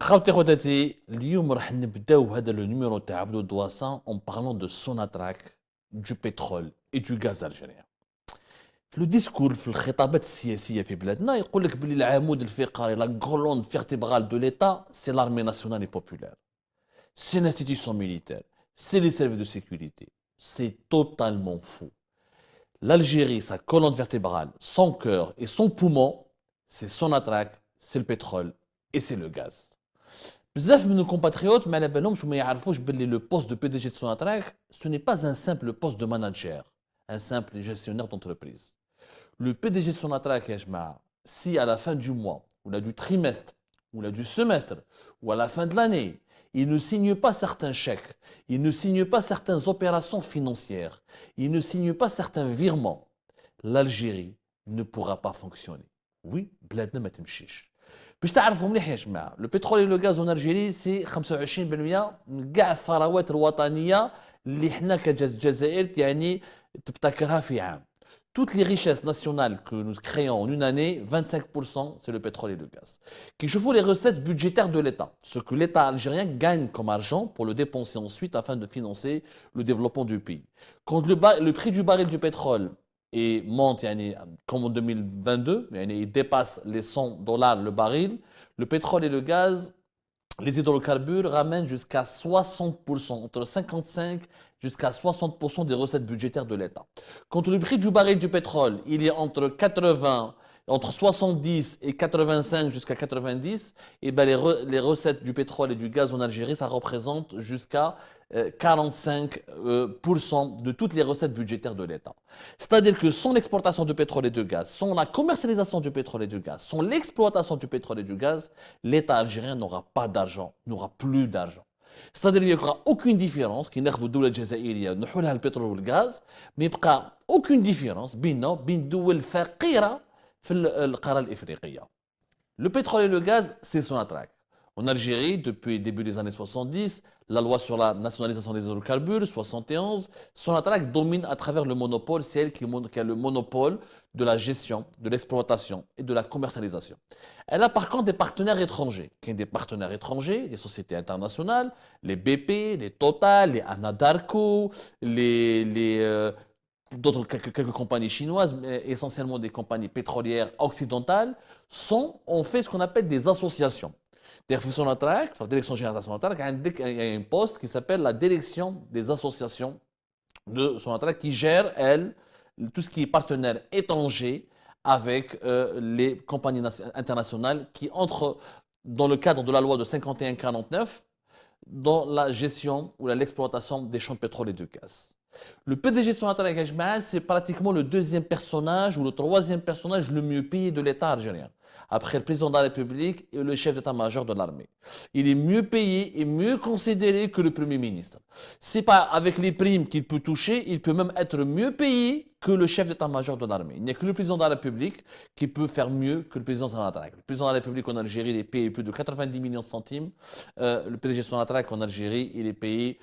خاوتي خواتاتي اليوم راح نبداو هذا لو نيميرو تاع عبدو دواسان en parlant de Sonatrach, du pétrole et du gaz algérien. في لو ديسكور في الخطابات السياسيه في بلادنا يقول لك بلي العمود الفقري لا كولون فيرتيبرال دو ليتا سي لارمي ناسيونال اي بوبولار. C'est l'institution militaire, c'est les services de sécurité. C'est totalement faux. L'Algérie, sa colonne vertébrale, son cœur et son poumon, c'est Sonatrach, c'est le pétrole et c'est le gaz. بزاف من nos compatriotes ما على بالهمش وما يعرفوش باللي le poste de PDG de Sonatrach, ce n'est pas un simple poste de manager, un simple gestionnaire d'entreprise. Le PDG de Sonatrach, يا جماعة, si à la fin du mois, ou là du trimestre, ou là du semestre, ou à la fin de l'année, il ne signe pas certains chèques, il ne signe pas certaines opérations financières, il ne signe pas certains virements, l'Algérie ne pourra pas fonctionner. Oui, بلادنا ما تمشيش. باش تعرفوا مليح يا جماعه لو بترول لو غاز اون الجيري سي 25% من كاع الثروات الوطنيه اللي حنا كجزائر يعني تبتكرها في عام. Toutes les richesses nationales que nous créons en une année, 25% c'est le pétrole et le gaz. Qui je les recettes budgétaires de l'État, ce que l'État algérien gagne comme argent pour le dépenser ensuite afin de financer le développement du pays. Quand le prix du baril du pétrole et monte comme en 2022, il dépasse les $100 le baril, le pétrole et le gaz, les hydrocarbures ramènent jusqu'à 60%, entre 55 jusqu'à 60% des recettes budgétaires de l'État. Quand le prix du baril du pétrole, il est entre 70 et 85 jusqu'à 90, et ben les recettes du pétrole et du gaz en Algérie, ça représente jusqu'à 45% de toutes les recettes budgétaires de l'État. C'est-à-dire que sans l'exportation de pétrole et de gaz, sans la commercialisation du pétrole et du gaz, sans l'exploitation du pétrole et du gaz, l'État algérien n'aura pas d'argent, n'aura plus d'argent. C'est-à-dire qu'il n'y aura aucune différence, qui ناخذوا الدولة الجزائرية نحولها البترول والغاز، ما يبقى aucune différence بيننا وبين الدول الفقيرة في القارة الإفريقية. Le pétrole et le gaz, c'est Sonatrach. En Algérie, depuis le début des années 70, la loi sur la nationalisation des hydrocarbures, 71, Sonatrach domine à travers le monopole, c'est elle qui a le monopole de la gestion, de l'exploitation et de la commercialisation. Elle a par contre des partenaires étrangers. Qui sont des partenaires étrangers, les sociétés internationales, les BP, les Total, les Anadarko, quelques compagnies chinoises, mais essentiellement des compagnies pétrolières occidentales, ont fait ce qu'on appelle des associations. D'ailleurs, Sonatrach, la direction générale de Sonatrach, il y a un poste qui s'appelle la direction des associations de Sonatrach qui gère, elle, tout ce qui est partenaire étranger avec les compagnies internationales qui entrent dans le cadre de la loi de 51-49 dans la gestion ou l'exploitation des champs de pétrole et de gaz. Le PDG de Sonatrach, c'est pratiquement le deuxième personnage ou le troisième personnage le mieux payé de l'État algérien, après le président de la République et le chef d'état-major de l'armée. Il est mieux payé et mieux considéré que le Premier ministre. C'est pas avec les primes qu'il peut toucher, il peut même être mieux payé que le chef d'état-major de l'armée. Il n'y a que le président de la République qui peut faire mieux que le président de Sonatrach. Le président de la République en Algérie, il est payé plus de 90 millions de centimes. Le PDG de Sonatrach en Algérie, il est payé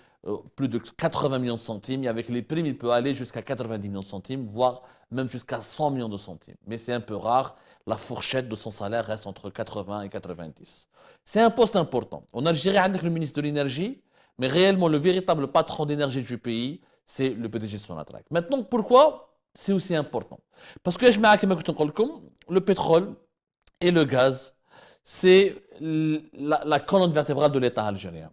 plus de 80 millions de centimes. Et avec les primes, il peut aller jusqu'à 90 millions de centimes, voire même jusqu'à 100 millions de centimes. Mais c'est un peu rare. La fourchette de son salaire reste entre 80 et 90. C'est un poste important. En Algérie, il y a le ministre de l'énergie, mais réellement, le véritable patron d'énergie du pays, c'est le PDG de Sonatrach. Maintenant, pourquoi c'est aussi important? Parce que le pétrole et le gaz, c'est la colonne vertébrale de l'État algérien.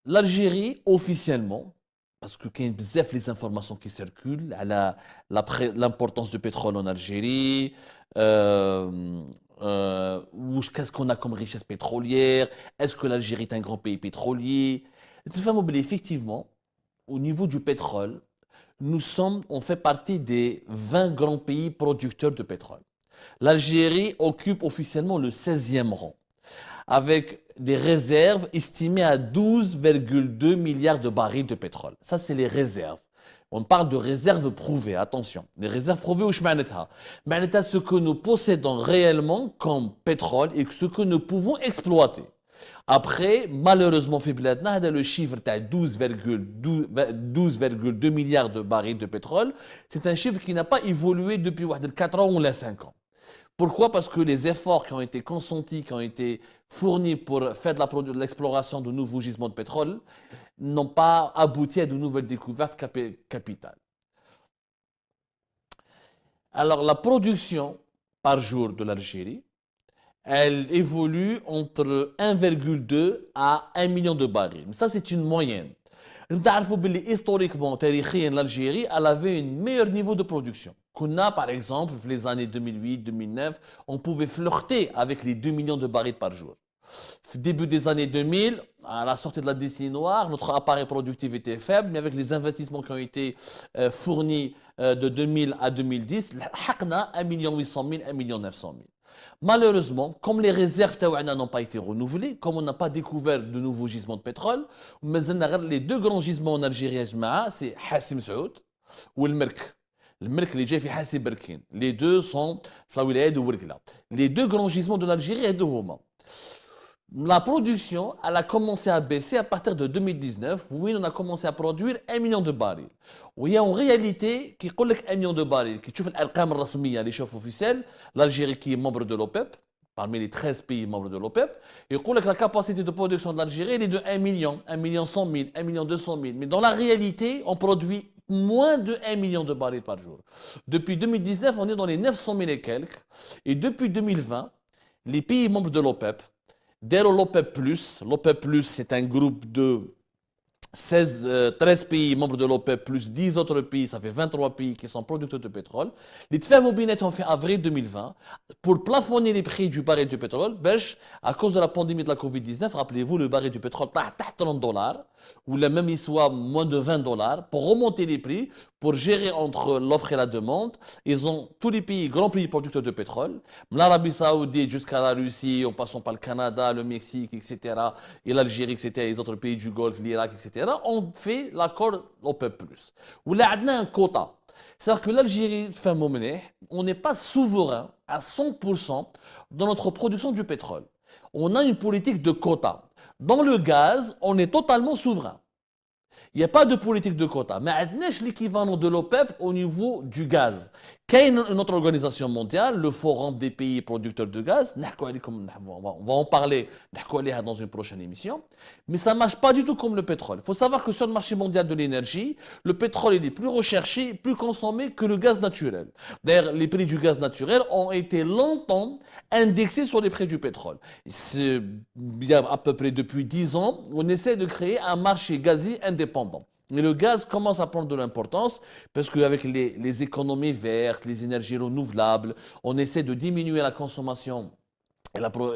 L'Algérie, officiellement, parce que qu'il y a les informations qui circulent à l'importance du pétrole en Algérie, qu'est-ce qu'on a comme richesse pétrolière, est-ce que l'Algérie est un grand pays pétrolier. Effectivement, au niveau du pétrole, on fait partie des 20 grands pays producteurs de pétrole. L'Algérie occupe officiellement le 16e rang, avec des réserves estimées à 12,2 milliards de barils de pétrole. Ça, c'est les réserves. On parle de réserves prouvées, attention. Les réserves prouvées, où je m'en ce que nous possédons réellement comme pétrole et ce que nous pouvons exploiter. Après, malheureusement, le chiffre de 12,2 milliards de barils de pétrole, c'est un chiffre qui n'a pas évolué depuis 4 ans ou 5 ans. Pourquoi? Parce que les efforts qui ont été consentis, qui ont été fournis pour faire de l'exploration de nouveaux gisements de pétrole n'ont pas abouti à de nouvelles découvertes capitales. Alors la production par jour de l'Algérie, elle évolue entre 1,2 à 1 million de barils. Mais ça, c'est une moyenne. Historiquement, l'Algérie, elle avait un meilleur niveau de production. Qu'on a, par exemple, dans les années 2008, 2009, on pouvait flirter avec les 2 millions de barils par jour. Au début des années 2000, à la sortie de la décennie noire, notre appareil productif était faible, mais avec les investissements qui ont été fournis de 2000 à 2010, on a 1 800 000, 1 900 000. Malheureusement, comme les réserves n'ont pas été renouvelées, comme on n'a pas découvert de nouveaux gisements de pétrole, les deux grands gisements en Algérie, c'est Hassim Saoud ou le Merk. Le Merk, les deux sont Berkin. Les deux sont Flawilaïd ou Werkla. Les deux grands gisements de l'Algérie, et de Homa. La production, elle a commencé à baisser à partir de 2019. Oui, on a commencé à produire 1 million de barils. Oui, en réalité, qui dit 1 million de barils, qui trouve les chiffres officiels, l'Algérie qui est membre de l'OPEP, parmi les 13 pays membres de l'OPEP, et que la capacité de production de l'Algérie est de 1 million, 1 million 100 000, 1 million 200 000. Mais dans la réalité, on produit moins de 1 million de barils par jour. Depuis 2019, on est dans les 900 000 et quelques. Et depuis 2020, les pays membres de l'OPEP, dès l'OPEP+, l'OPEP+, c'est un groupe de 13 pays membres de l'OPEP, plus 10 autres pays, ça fait 23 pays qui sont producteurs de pétrole. Les TFA ont fait avril 2020 pour plafonner les prix du baril du pétrole. À cause de la pandémie de la Covid-19, rappelez-vous, le baril du pétrole est à 30 $, ou la même soit moins de 20 $, pour remonter les prix, pour gérer entre l'offre et la demande. Ils ont tous les pays, grands pays producteurs de pétrole, l'Arabie Saoudite jusqu'à la Russie, en passant par le Canada, le Mexique, etc., et l'Algérie, etc., les autres pays du Golfe, l'Irak, etc., ont fait l'accord OPEP+. Où là, on a un quota. C'est-à-dire que l'Algérie, on n'est pas souverain à 100% dans notre production du pétrole. On a une politique de quota. Dans le gaz, on est totalement souverain. Il n'y a pas de politique de quota. Mais on a l'équivalent de l'OPEP au niveau du gaz. Quelle est notre organisation mondiale, le Forum des pays producteurs de gaz. On va en parler dans une prochaine émission. Mais ça ne marche pas du tout comme le pétrole. Il faut savoir que sur le marché mondial de l'énergie, le pétrole est plus recherché, plus consommé que le gaz naturel. D'ailleurs, les prix du gaz naturel ont été longtemps indexés sur les prix du pétrole. Il y a à peu près depuis 10 ans, on essaie de créer un marché gazier indépendant. Et le gaz commence à prendre de l'importance parce qu'avec les économies vertes, les énergies renouvelables, on essaie de diminuer la consommation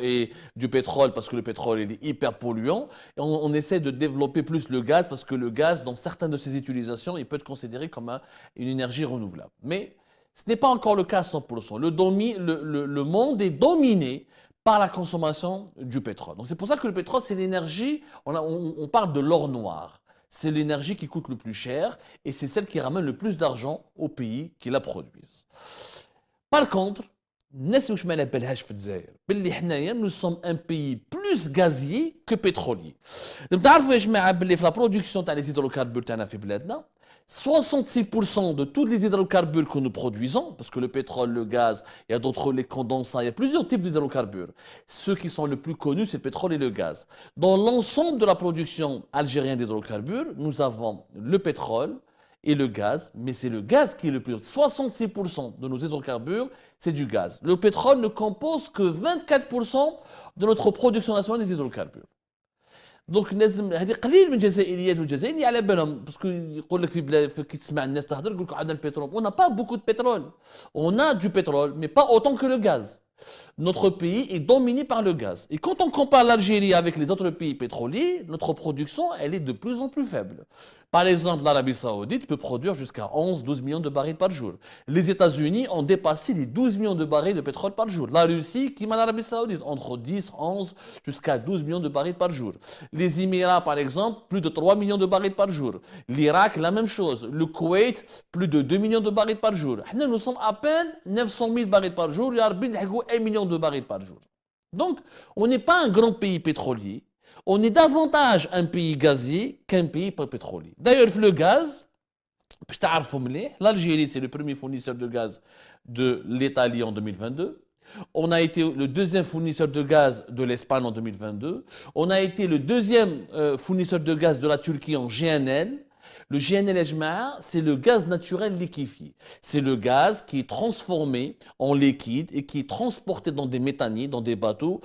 et du pétrole parce que le pétrole est hyper polluant. Et on essaie de développer plus le gaz parce que le gaz, dans certaines de ses utilisations, il peut être considéré comme une énergie renouvelable. Mais ce n'est pas encore le cas à 100%. Le monde est dominé par la consommation du pétrole. Donc c'est pour ça que le pétrole, c'est l'énergie, on parle de l'or noir. C'est l'énergie qui coûte le plus cher et c'est celle qui ramène le plus d'argent aux pays qui la produisent. Par contre, nous sommes un pays plus gazier que pétrolier. Vous savez la production des hydrocarbures dans notre pays, 66% de tous les hydrocarbures que nous produisons, parce que le pétrole, le gaz, il y a d'autres, les condensats, il y a plusieurs types d'hydrocarbures. Ceux qui sont les plus connus, c'est le pétrole et le gaz. Dans l'ensemble de la production algérienne d'hydrocarbures, nous avons le pétrole et le gaz, mais c'est le gaz qui est le plus. 66% de nos hydrocarbures, c'est du gaz. Le pétrole ne compose que 24% de notre production nationale des hydrocarbures. دونك لازم هذه قليل من الجزائريات والجزائريين على بالهم باسكو يقول لك في بلاد كي تسمع الناس تهضر يقول لك عندنا البترول on n'a pas beaucoup de pétrole on a du pétrole mais pas autant que le gaz. Notre pays est dominé par le gaz. Et quand on compare l'Algérie avec les autres pays pétroliers, notre production, elle est de plus en plus faible. Par exemple, l'Arabie Saoudite peut produire jusqu'à 11-12 millions de barils par jour. Les États-Unis ont dépassé les 12 millions de barils de pétrole par jour. La Russie, qui m'a l'Arabie Saoudite, entre 10, 11 jusqu'à 12 millions de barils par jour. Les Émirats, par exemple, plus de 3 millions de barils par jour. L'Irak, la même chose. Le Koweït, plus de 2 millions de barils par jour. Nous sommes à peine 900 000 barils par jour. Il y a 1 million de barils par jour. Donc, on n'est pas un grand pays pétrolier. On est davantage un pays gazier qu'un pays pétrolier. D'ailleurs, le gaz, l'Algérie, c'est le premier fournisseur de gaz de l'Italie en 2022. On a été le deuxième fournisseur de gaz de l'Espagne en 2022. On a été le deuxième fournisseur de gaz de la Turquie en GNL. Le GNL, c'est le gaz naturel liquéfié. C'est le gaz qui est transformé en liquide et qui est transporté dans des méthaniers, dans des bateaux,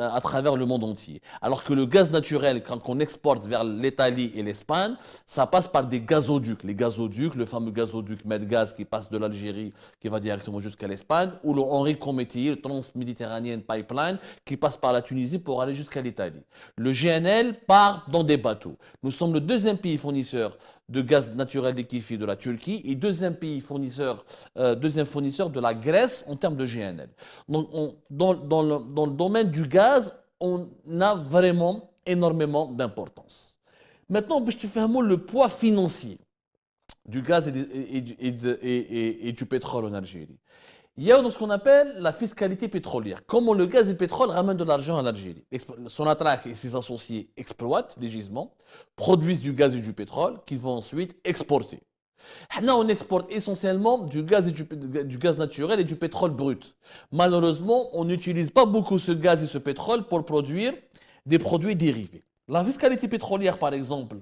à travers le monde entier. Alors que le gaz naturel, quand on exporte vers l'Italie et l'Espagne, ça passe par des gazoducs. Les gazoducs, le fameux gazoduc Medgaz qui passe de l'Algérie, qui va directement jusqu'à l'Espagne, ou le Henri Cométier, le Trans-Méditerranéen Pipeline, qui passe par la Tunisie pour aller jusqu'à l'Italie. Le GNL part dans des bateaux. Nous sommes le deuxième pays fournisseur de gaz naturel liquéfié de la Turquie et deuxième fournisseur de la Grèce en termes de GNL. Donc, dans le domaine du gaz, on a vraiment énormément d'importance. Maintenant, je te fais le poids financier du gaz et du pétrole en Algérie. Il y a ce qu'on appelle la fiscalité pétrolière. Comment le gaz et le pétrole ramènent de l'argent en Algérie. Sonatrach et ses associés exploitent des gisements, produisent du gaz et du pétrole qu'ils vont ensuite exporter. Là, on exporte essentiellement du gaz naturel et du pétrole brut. Malheureusement, on n'utilise pas beaucoup ce gaz et ce pétrole pour produire des produits dérivés. La fiscalité pétrolière, par exemple,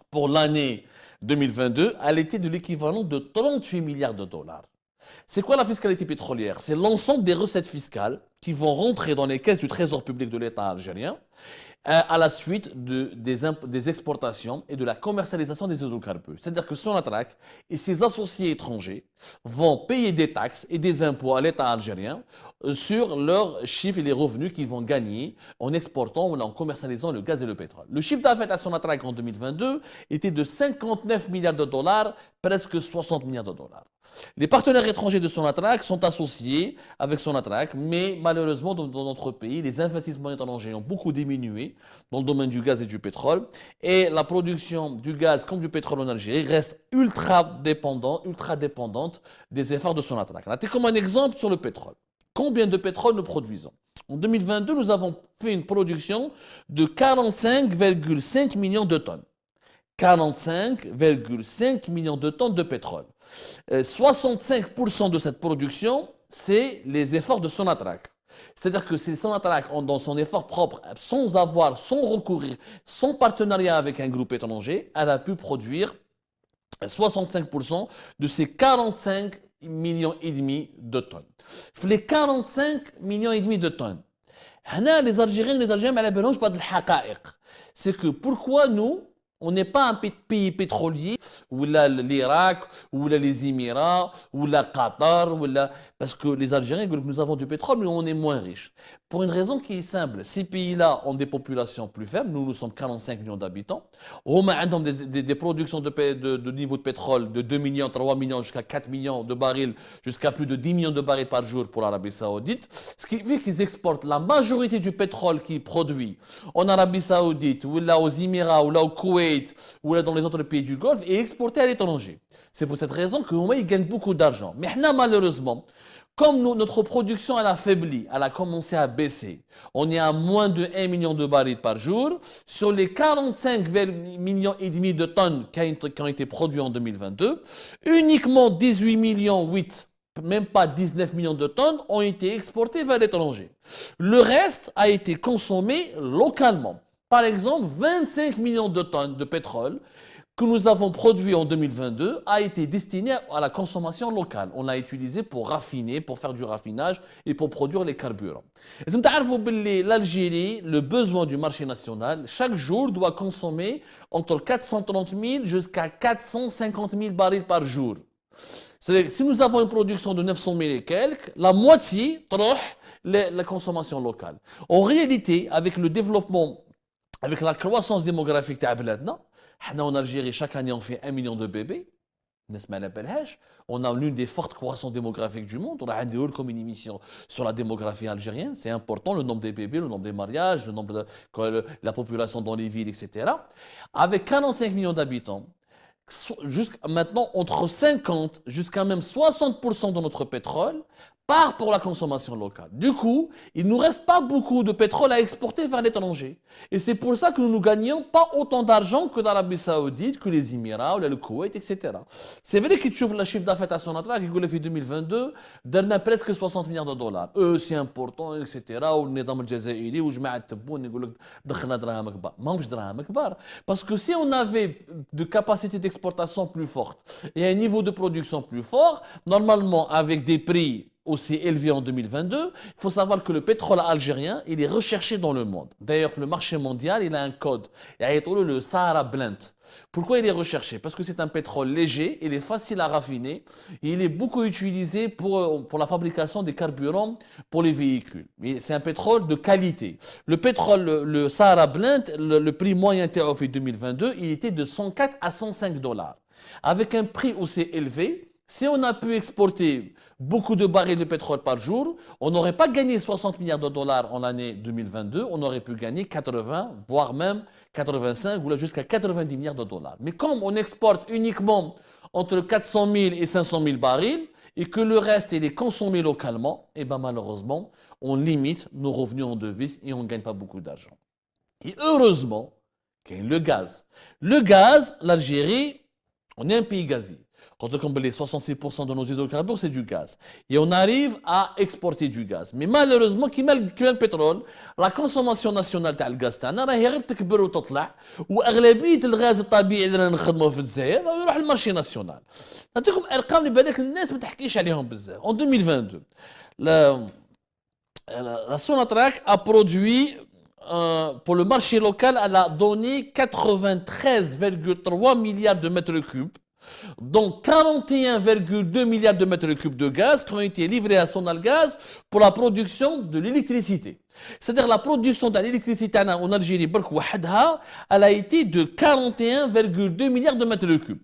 pour l'année 2022, elle était de l'équivalent de 38 milliards de dollars. C'est quoi la fiscalité pétrolière? C'est l'ensemble des recettes fiscales qui vont rentrer dans les caisses du trésor public de l'État algérien à la suite des exportations et de la commercialisation des hydrocarbures. C'est-à-dire que Sonatrach et ses associés étrangers vont payer des taxes et des impôts à l'État algérien sur leurs chiffres et les revenus qu'ils vont gagner en exportant ou en commercialisant le gaz et le pétrole. Le chiffre d'affaires à Sonatrach en 2022 était de 59 milliards de dollars, presque 60 milliards de dollars. Les partenaires étrangers de Sonatrach sont associés avec Sonatrach, mais malheureusement dans notre pays, les investissements étrangers ont beaucoup diminué dans le domaine du gaz et du pétrole, et la production du gaz comme du pétrole en Algérie reste ultra dépendante des efforts de Sonatrach. Là, comme un exemple sur le pétrole. Combien de pétrole nous produisons? En 2022, nous avons fait une production de 45,5 millions de tonnes. 45,5 millions de tonnes de pétrole. 65% de cette production, c'est les efforts de Sonatrach. C'est-à-dire que c'est Sonatrach, dans son effort propre, sans recourir, sans partenariat avec un groupe étranger, elle a pu produire 65% de ces 45 millions et demi de tonnes. Les 45 millions et demi de tonnes. Les Algériens, c'est que pourquoi nous, on n'est pas un pays pétrolier, ou l'Irak, ou les Émirats, ou la Qatar, parce que les Algériens, nous avons du pétrole, mais on est moins riches. Pour une raison qui est simple, ces pays-là ont des populations plus faibles, nous sommes 45 millions d'habitants, on a des productions de niveau de pétrole de 2 millions, 3 millions, jusqu'à 4 millions de barils, jusqu'à plus de 10 millions de barils par jour pour l'Arabie Saoudite, ce qui fait qu'ils exportent la majorité du pétrole qu'ils produisent en Arabie Saoudite, ou là aux Émirats, ou là au Koweït, ou là dans les autres pays du Golfe, et exportés à l'étranger. C'est pour cette raison qu'ils gagnent beaucoup d'argent. Mais malheureusement, comme notre production elle a faibli, elle a commencé à baisser, on est à moins de 1 million de barils par jour, sur les 45 millions et demi de tonnes qui ont été produits en 2022, uniquement 18 millions 8, même pas 19 millions de tonnes ont été exportées vers l'étranger. Le reste a été consommé localement. Par exemple, 25 millions de tonnes de pétrole que nous avons produit en 2022 a été destiné à la consommation locale. On l'a utilisé pour raffiner, pour faire du raffinage et pour produire les carburants. L'Algérie, le besoin du marché national, chaque jour doit consommer entre 430 000 jusqu'à 450 000 barils par jour. C'est-à-dire que si nous avons une production de 900 000 et quelques, la moitié la consommation locale. En réalité, avec le développement, avec la croissance démographique de Abladna, en Algérie, chaque année, on fait 1 million de bébés. On a l'une des fortes croissances démographiques du monde. On a comme une émission sur la démographie algérienne. C'est important, le nombre des bébés, le nombre des mariages, le nombre de la population dans les villes, etc. Avec 45 millions d'habitants, jusqu'à maintenant, entre 50 jusqu'à même 60% de notre pétrole part pour la consommation locale. Du coup, il ne nous reste pas beaucoup de pétrole à exporter vers l'étranger. Et c'est pour ça que nous ne gagnons pas autant d'argent que l'Arabie Saoudite, que les Émirats, ou le Koweït, etc. C'est vrai qu'ils trouvent le chiffre d'affaires à son attraque, ils disent 2022, on a presque 60 milliards de dollars. C'est important, etc. Ou le Nidam al-Jazairi, ou Jmaat Tebboune, ils disent دخلنا دراهم كبار. ما همش دراهم كبار. Parce que si on avait de capacité d'exportation plus forte et un niveau de production plus fort, normalement avec des prix aussi élevé en 2022, il faut savoir que le pétrole algérien, il est recherché dans le monde. D'ailleurs, le marché mondial, il a un code. Il y a le Sahara Blend. Pourquoi il est recherché? Parce que c'est un pétrole léger, il est facile à raffiner, et il est beaucoup utilisé pour la fabrication des carburants pour les véhicules. C'est un pétrole de qualité. Le pétrole, le Sahara Blend, le prix moyen TOF 2022, il était de 104 à 105 dollars. Avec un prix aussi élevé, si on a pu exporter beaucoup de barils de pétrole par jour, on n'aurait pas gagné 60 milliards de dollars en l'année 2022, on aurait pu gagner 80, voire même 85 ou jusqu'à 90 milliards de dollars. Mais comme on exporte uniquement entre 400 000 et 500 000 barils et que le reste il est consommé localement, et ben malheureusement, on limite nos revenus en devises et on ne gagne pas beaucoup d'argent. Et heureusement, qu'il y a le gaz. Le gaz, l'Algérie, on est un pays gazier. Quand on compte les 66% de nos hydrocarbures, c'est du gaz. Et on arrive à exporter du gaz. Mais malheureusement, qui met le pétrole, la consommation nationale de gaz تاعنا راهي غير تكبر وتطلع واغلبيه الغاز الطبيعي اللي نخدموه في الجزائر يروح للمارشي ناسيونال. نعطيكم ارقام اللي بالك الناس ما تحكيش عليهم بزاف. En 2022, la Sonatrach a produit pour le marché local, elle a donné 93,3 milliards de mètres cubes, dont 41,2 milliards de mètres cubes de gaz qui ont été livrés à Sonalgaz pour la production de l'électricité. C'est-à-dire la production de l'électricité en Algérie, elle a été de 41,2 milliards de mètres cubes.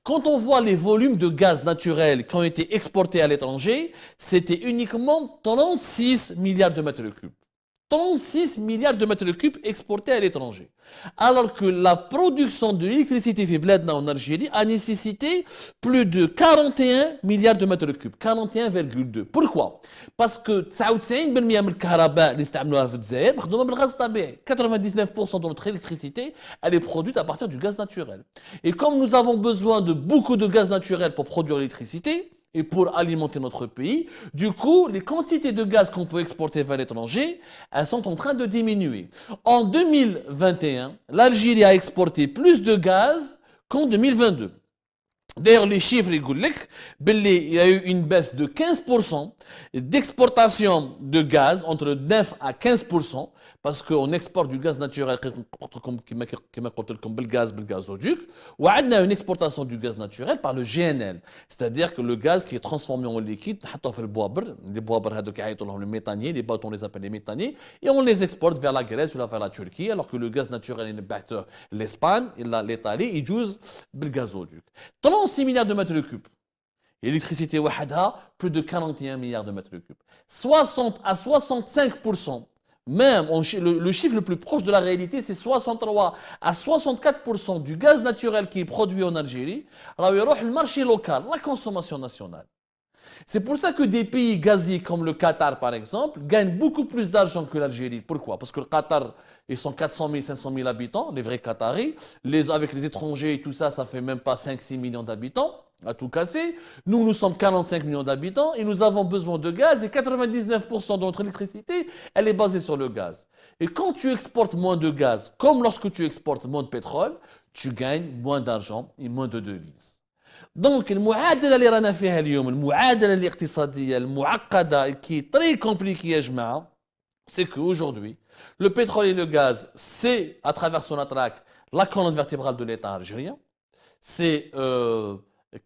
Quand on voit les volumes de gaz naturel qui ont été exportés à l'étranger, c'était uniquement 36 milliards de mètres cubes. 36 milliards de mètres cubes exportés à l'étranger. Alors que la production de l'électricité en Algérie a nécessité plus de 41 milliards de mètres cubes. 41,2. Pourquoi? Parce que 99% من الكهرباء اللي استعملوها في الجزائر مخدومه بالغاز الطبيعي. 99% de notre électricité, elle est produite à partir du gaz naturel. Et comme nous avons besoin de beaucoup de gaz naturel pour produire l'électricité, et pour alimenter notre pays. Du coup, les quantités de gaz qu'on peut exporter vers l'étranger, elles sont en train de diminuer. En 2021, l'Algérie a exporté plus de gaz qu'en 2022. D'ailleurs, les chiffres, il y a eu une baisse de 15% d'exportation de gaz, entre 9 à 15%, parce qu'on exporte du gaz naturel comme le gazoduc, ou on a une exportation du gaz naturel par le GNL, c'est-à-dire que le gaz qui est transformé en liquide, les méthaniers, les bateaux on les appelle les méthaniers, et on les exporte vers la Grèce ou vers la Turquie, alors que le gaz naturel est l'Espagne, l'Italie, ils jouent le gazoduc. 36 milliards de mètres cubes. L'électricité plus de 41 milliards de mètres cubes. 60 à 65%. Même le chiffre le plus proche de la réalité, c'est 63 à 64% du gaz naturel qui est produit en Algérie. Alors, il y a le marché local, la consommation nationale. C'est pour ça que des pays gaziers comme le Qatar, par exemple, gagnent beaucoup plus d'argent que l'Algérie. Pourquoi? Parce que le Qatar, ils sont 400 000, 500 000 habitants, les vrais Qataris. Avec les étrangers et tout ça, ça fait même pas 5-6 millions d'habitants, à tout casser. Nous sommes 45 millions d'habitants et nous avons besoin de gaz. Et 99% de notre électricité, elle est basée sur le gaz. Et quand tu exportes moins de gaz, comme lorsque tu exportes moins de pétrole, tu gagnes moins d'argent et moins de devises. Donc, المعادلة اللي رانا فيها اليوم المعادلة الاقتصادية المعقدة qui est très compliquée يا جماعة, c'est qu'aujourd'hui, le pétrole et le gaz, c'est à travers Sonatrach la colonne vertébrale de l'État algérien. C'est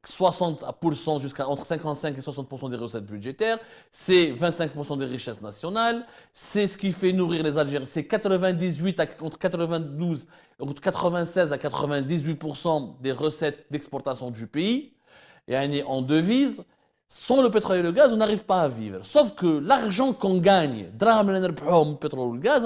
60% jusqu'à entre 55 et 60% des recettes budgétaires, c'est 25% des richesses nationales, c'est ce qui fait nourrir les Algériens, c'est 98 entre 92, entre 96 à 98% des recettes d'exportation du pays, et en devise. Sans le pétrole et le gaz, on n'arrive pas à vivre. Sauf que l'argent qu'on gagne, le pétrole ou le gaz,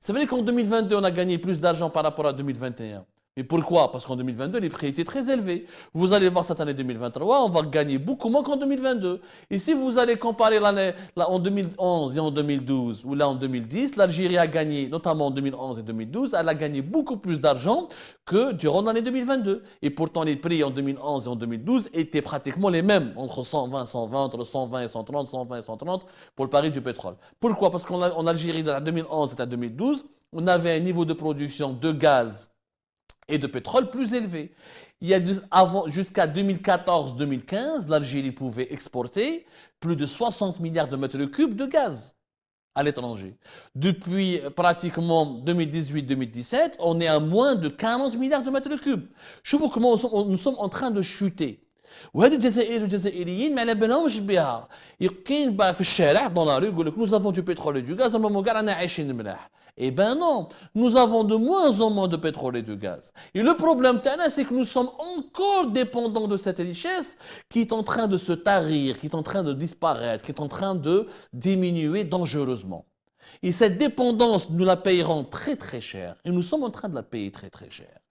c'est vrai qu'en 2022, on a gagné plus d'argent par rapport à 2021. Et pourquoi? Parce qu'en 2022, les prix étaient très élevés. Vous allez voir cette année 2023, on va gagner beaucoup moins qu'en 2022. Et si vous allez comparer l'année en 2011 et en 2012, ou là en 2010, l'Algérie a gagné, notamment en 2011 et 2012, elle a gagné beaucoup plus d'argent que durant l'année 2022. Et pourtant, les prix en 2011 et en 2012 étaient pratiquement les mêmes, entre 120 et 120, entre 120 et 130, 120 et 130 pour le baril du pétrole. Pourquoi? Parce qu'en Algérie, de 2011 et à 2012, on avait un niveau de production de gaz et de pétrole plus élevé. Il y a jusqu'à 2014-2015, l'Algérie pouvait exporter plus de 60 milliards de mètres cubes de gaz à l'étranger. Depuis pratiquement 2018-2017, on est à moins de 40 milliards de mètres cubes. Je vois comment nous sommes en train de chuter. وهذه الجزائر والجزائريين ما على بالهمش بها كاين في الشارع dans la rue يقول لك nous avons du pétrole et du gaz normalement كاع رانا عايشين ملاح. Eh ben non, nous avons de moins en moins de pétrole et de gaz. Et le problème, c'est que nous sommes encore dépendants de cette richesse qui est en train de se tarir, qui est en train de disparaître, qui est en train de diminuer dangereusement. Et cette dépendance, nous la payerons très très cher. Et nous sommes en train de la payer très très cher.